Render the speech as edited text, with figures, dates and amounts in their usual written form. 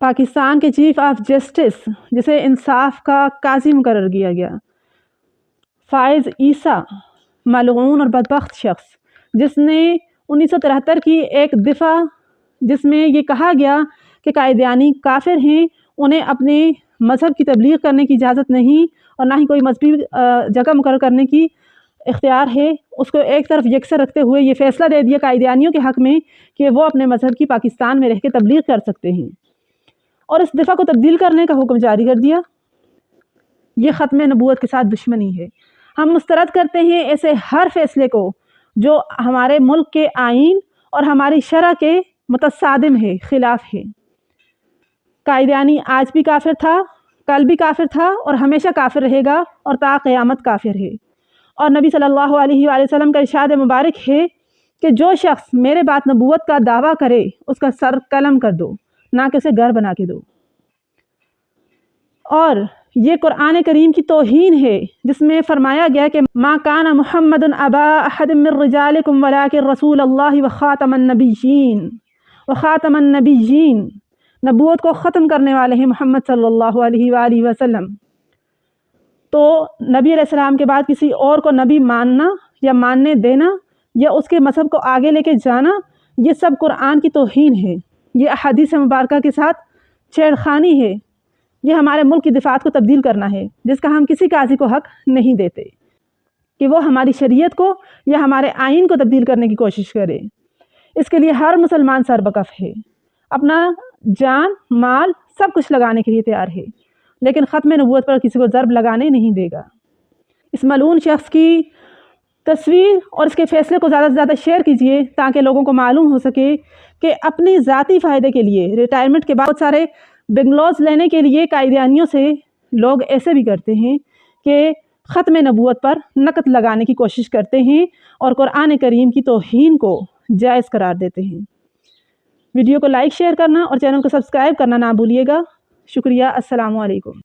پاکستان کے chief of justice جسے انصاف کا قاضی مقرر کیا گیا، فائز عیسیٰ، ملعون اور بدبخت شخص جس نے 1973 کی ایک دفعہ جس میں یہ کہا گیا کہ قائدیانی کافر ہیں، انہیں اپنے مذہب کی تبلیغ کرنے کی اجازت نہیں اور نہ ہی کوئی مذہبی جگہ مقرر کرنے کی اختیار ہے، اس کو ایک طرف یکسر رکھتے ہوئے یہ فیصلہ دے دیا قائدیانیوں کے حق میں کہ وہ اپنے مذہب کی پاکستان میں رہ کے تبلیغ کر سکتے ہیں، اور اس دفعہ کو تبدیل کرنے کا حکم جاری کر دیا۔ یہ ختم نبوت کے ساتھ دشمنی ہے۔ ہم مسترد کرتے ہیں ایسے ہر فیصلے کو جو ہمارے ملک کے آئین اور ہماری شرع کے متصادم ہے، خلاف ہے۔ قائدیانی آج بھی کافر تھا، کل بھی کافر تھا اور ہمیشہ کافر رہے گا اور تا قیامت کافر ہے۔ اور نبی صلی اللہ علیہ وآلہ وسلم کا ارشاد مبارک ہے کہ جو شخص میرے بعد نبوت کا دعویٰ کرے اس کا سر قلم کر دو، نہ کہ اسے گر بنا کے دو۔ اور یہ قرآن کریم کی توہین ہے جس میں فرمایا گیا کہ ما کان محمد ابا احد من رجالکم ولکن رسول اللہ وخاتم النبیین، نبوت کو ختم کرنے والے ہیں محمد صلی اللہ علیہ وآلہ وسلم۔ تو نبی علیہ السلام کے بعد کسی اور کو نبی ماننا یا ماننے دینا یا اس کے مذہب کو آگے لے کے جانا، یہ سب قرآن کی توہین ہے، یہ احادیث مبارکہ کے ساتھ چھیڑخانی ہے، یہ ہمارے ملک کی دفاعت کو تبدیل کرنا ہے جس کا ہم کسی قاضی کو حق نہیں دیتے کہ وہ ہماری شریعت کو یا ہمارے آئین کو تبدیل کرنے کی کوشش کرے۔ اس کے لیے ہر مسلمان سربکف ہے، اپنا جان مال سب کچھ لگانے کے لیے تیار ہے، لیکن ختم نبوت پر کسی کو ضرب لگانے نہیں دے گا۔ اس ملعون شخص کی تصویر اور اس کے فیصلے کو زیادہ سے زیادہ شیئر کیجیے تاکہ لوگوں کو معلوم ہو سکے کہ اپنی ذاتی فائدے کے لیے ریٹائرمنٹ کے بعد بہت سارے بنگلوز لینے کے لیے قائدیانیوں سے لوگ ایسے بھی کرتے ہیں کہ ختم نبوت پر نقد لگانے کی کوشش کرتے ہیں اور قرآن کریم کی توہین کو جائز قرار دیتے ہیں۔ ویڈیو کو لائک شیئر کرنا اور چینل کو سبسکرائب کرنا نہ بھولیے گا۔ شکریہ، السلام علیکم۔